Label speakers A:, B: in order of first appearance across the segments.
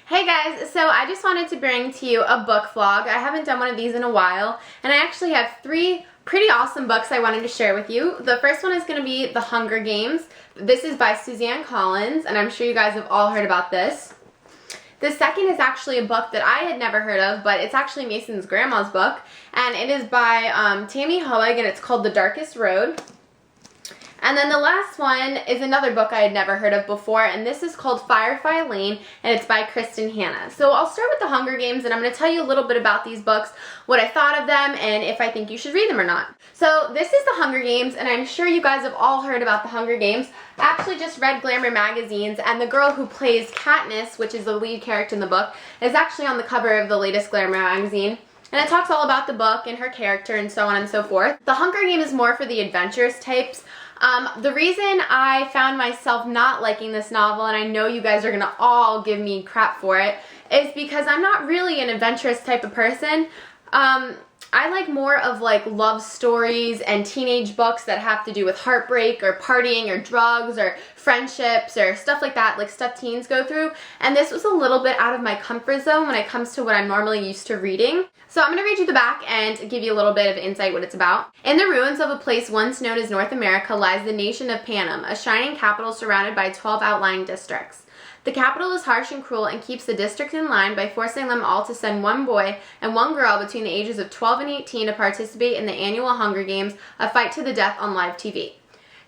A: Hey guys, so I just wanted to bring to you a book vlog. I haven't done one of these in a while, and I actually have three pretty awesome books I wanted to share with you. The first one is going to be The Hunger Games. This is by Suzanne Collins, and I'm sure you guys have all heard about this. The second is actually a book that I had never heard of, but it's actually Mason's grandma's book, and it is by Tammy Hoag, and it's called The Darkest Road. And then the last one is another book I had never heard of before, and this is called Firefly Lane, and it's by Kristen Hanna. So I'll start with The Hunger Games, and I'm going to tell you a little bit about these books, what I thought of them, and if I think you should read them or not. So this is The Hunger Games, and I'm sure you guys have all heard about The Hunger Games. I actually just read Glamour magazines, and the girl who plays Katniss, which is the lead character in the book, is actually on the cover of the latest Glamour magazine. And it talks all about the book and her character and so on and so forth. The Hunger Game is more for the adventurous types. The reason I found myself not liking this novel, and I know you guys are going to all give me crap for it, is because I'm not really an adventurous type of person. I like more of like love stories and teenage books that have to do with heartbreak or partying or drugs or friendships or stuff like that, like stuff teens go through. And this was a little bit out of my comfort zone when it comes to what I'm normally used to reading. So I'm going to read you the back and give you a little bit of insight what it's about. In the ruins of a place once known as North America lies the nation of Panem, a shining capital surrounded by 12 outlying districts. The capital is harsh and cruel and keeps the district in line by forcing them all to send one boy and one girl between the ages of 12 and 18 to participate in the annual Hunger Games, a fight to the death on live TV.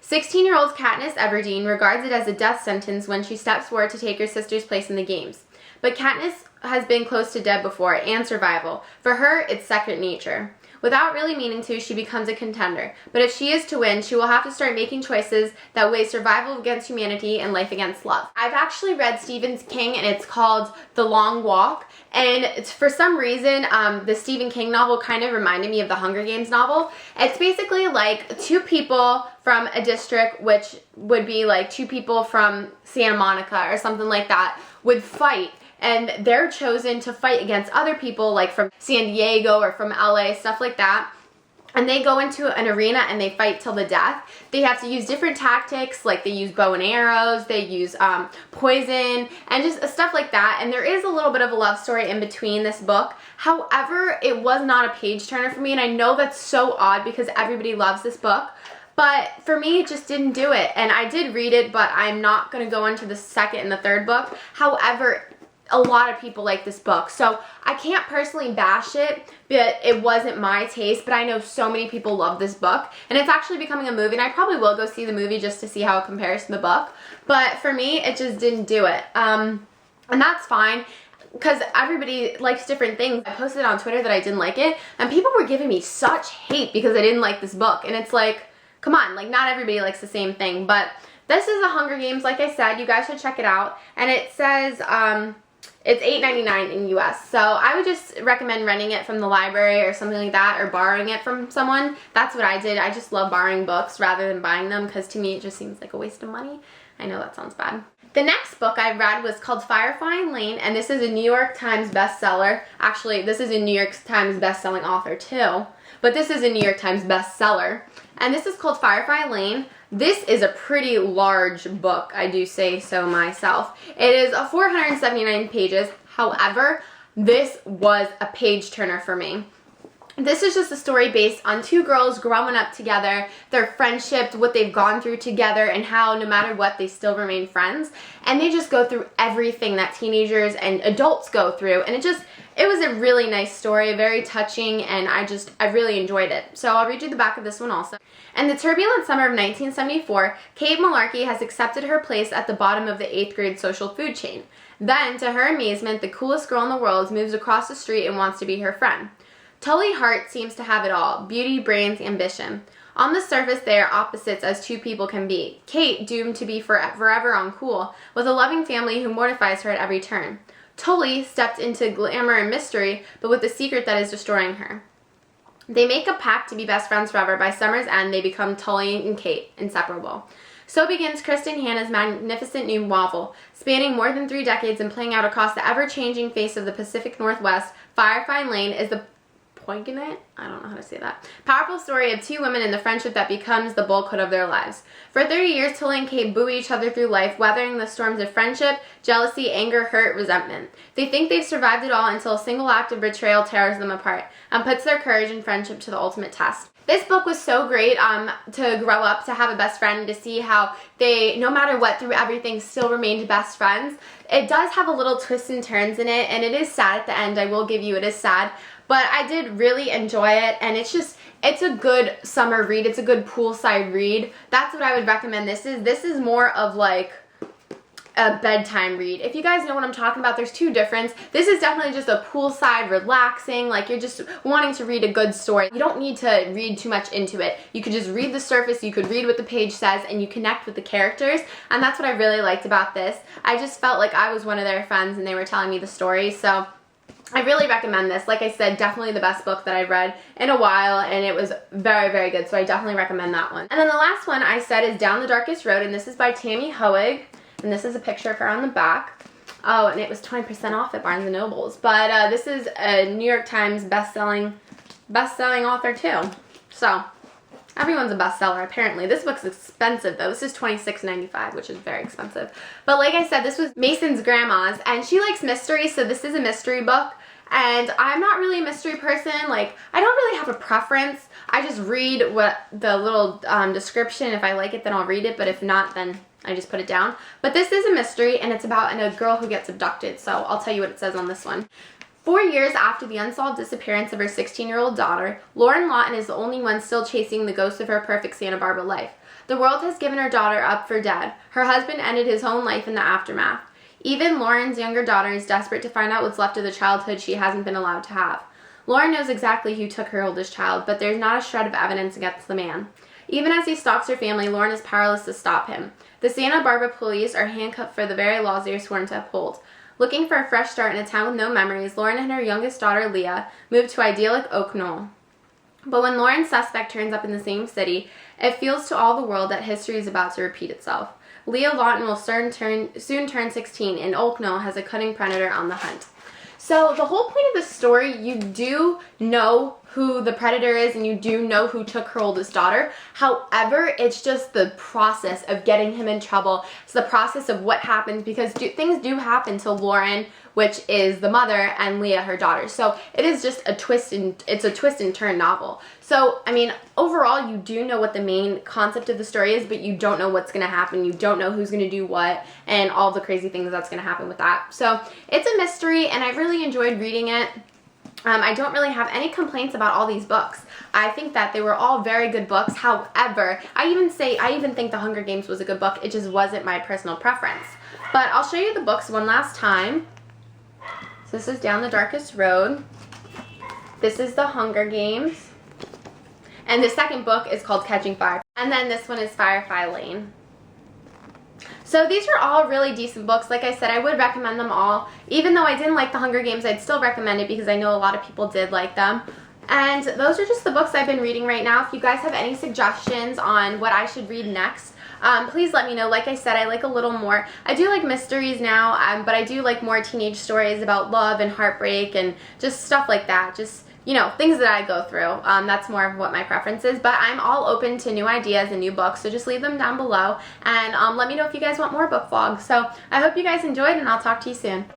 A: 16-year-old Katniss Everdeen regards it as a death sentence when she steps forward to take her sister's place in the games. But Katniss has been close to death before, and survival. For her, it's second nature. Without really meaning to, she becomes a contender. But if she is to win, she will have to start making choices that weigh survival against humanity and life against love. I've actually read Stephen King, and it's called The Long Walk. And it's, for some reason, the Stephen King novel kind of reminded me of the Hunger Games novel. It's basically like two people from a district, which would be like two people from Santa Monica or something like that, would fight. And they're chosen to fight against other people like from San Diego or from LA, stuff like that. And they go into an arena and they fight till the death. They have to use different tactics, like they use bow and arrows, they use poison, and just stuff like that. And there is a little bit of a love story in between this book. However, it was not a page turner for me, and I know that's so odd because everybody loves this book. But for me, it just didn't do it. And I did read it, but I'm not going to go into the second and the third book. However, a lot of people like this book, so I can't personally bash it, but it wasn't my taste. But I know so many people love this book, and it's actually becoming a movie, and I probably will go see the movie just to see how it compares to the book. But for me, it just didn't do it, and that's fine because everybody likes different things. I posted on Twitter that I didn't like it, and people were giving me such hate because I didn't like this book, and it's like, come on, like not everybody likes the same thing. But this is The Hunger Games, like I said. You guys should check it out, and it says it's $8.99 in US, so I would just recommend renting it from the library or something like that, or borrowing it from someone. That's what I did. I just love borrowing books rather than buying them because to me it just seems like a waste of money. I know that sounds bad. The next book I read was called Firefly Lane, and this is a New York Times bestseller. Actually, this is a New York Times bestselling author too, but this is a New York Times bestseller. And this is called Firefly Lane. This is a pretty large book, I do say so myself. It is 479 pages. However, this was a page turner for me. This is just a story based on two girls growing up together, their friendship, what they've gone through together, and how no matter what, they still remain friends. And they just go through everything that teenagers and adults go through. And it was a really nice story, very touching, and I really enjoyed it. So I'll read you the back of this one also. In the turbulent summer of 1974, Kate Malarkey has accepted her place at the bottom of the 8th grade social food chain. Then, to her amazement, the coolest girl in the world moves across the street and wants to be her friend. Tully Hart seems to have it all: beauty, brains, ambition. On the surface, they are opposites as two people can be. Kate, doomed to be forever uncool, with a loving family who mortifies her at every turn. Tully stepped into glamour and mystery, but with a secret that is destroying her. They make a pact to be best friends forever. By summer's end, they become Tully and Kate, inseparable. So begins Kristen Hanna's magnificent new novel. Spanning more than 3 decades and playing out across the ever-changing face of the Pacific Northwest, Firefly Lane is the poignant, I don't know how to say that, powerful story of two women and the friendship that becomes the bulkhead of their lives. For 30 years, Tilly and Kate buoy each other through life, weathering the storms of friendship, jealousy, anger, hurt, resentment. They think they've survived it all until a single act of betrayal tears them apart and puts their courage and friendship to the ultimate test. This book was so great to grow up, to have a best friend, to see how they, no matter what, through everything, still remained best friends. It does have a little twists and turns in it, and it is sad at the end, I will give you, it is sad. But I did really enjoy it, and it's a good summer read. It's a good poolside read. That's what I would recommend this is. This is more of like a bedtime read. If you guys know what I'm talking about, there's two difference. This is definitely just a poolside, relaxing, like you're just wanting to read a good story. You don't need to read too much into it. You could just read the surface, you could read what the page says, and you connect with the characters, and that's what I really liked about this. I just felt like I was one of their friends and they were telling me the story, so I really recommend this. Like I said, definitely the best book that I've read in a while, and it was very, very good, so I definitely recommend that one. And then the last one I said is Down the Darkest Road, and this is by Tammy Hoig. And this is a picture of her on the back. Oh, and it was 20% off at Barnes & Noble's. But this is a New York Times best-selling author too. So, everyone's a bestseller apparently. This book's expensive though. This is $26.95, which is very expensive. But like I said, this was Mason's grandma's, and she likes mystery, so this is a mystery book. And I'm not really a mystery person. Like, I don't really have a preference. I just read what the little description. If I like it, then I'll read it. But if not, then I just put it down. But this is a mystery, and it's about a girl who gets abducted. So I'll tell you what it says on this one. 4 years after the unsolved disappearance of her 16-year-old daughter, Lauren Lawton is the only one still chasing the ghost of her perfect Santa Barbara life. The world has given her daughter up for dead. Her husband ended his own life in the aftermath. Even Lauren's younger daughter is desperate to find out what's left of the childhood she hasn't been allowed to have. Lauren knows exactly who took her oldest child, but there's not a shred of evidence against the man. Even as he stalks her family, Lauren is powerless to stop him. The Santa Barbara police are handcuffed for the very laws they are sworn to uphold. Looking for a fresh start in a town with no memories, Lauren and her youngest daughter, Leah, moved to idyllic Oak Knoll. But when Lauren's suspect turns up in the same city, it feels to all the world that history is about to repeat itself. Leah Lawton will soon turn 16, and Oak Knoll has a cunning predator on the hunt. So the whole point of the story, you do know who the predator is and you do know who took her oldest daughter. However, it's just the process of getting him in trouble. It's the process of what happens, because things do happen to Lauren, which is the mother, and Leah, her daughter. So it is just a twist and turn novel. So, I mean, overall, you do know what the main concept of the story is, but you don't know what's going to happen. You don't know who's going to do what and all the crazy things that's going to happen with that. So it's a mystery, and I really enjoyed reading it. I don't really have any complaints about all these books. I think that they were all very good books. However, I even think The Hunger Games was a good book. It just wasn't my personal preference. But I'll show you the books one last time. So this is Down the Darkest Road. This is The Hunger Games. And the second book is called Catching Fire. And then this one is Firefly Lane. So these are all really decent books. Like I said, I would recommend them all. Even though I didn't like The Hunger Games, I'd still recommend it because I know a lot of people did like them. And those are just the books I've been reading right now. If you guys have any suggestions on what I should read next, please let me know. Like I said, I like a little more. I do like mysteries now, but I do like more teenage stories about love and heartbreak and just stuff like that. Just, you know, things that I go through. That's more of what my preference is, but I'm all open to new ideas and new books, so just leave them down below, and let me know if you guys want more book vlogs. So I hope you guys enjoyed, and I'll talk to you soon.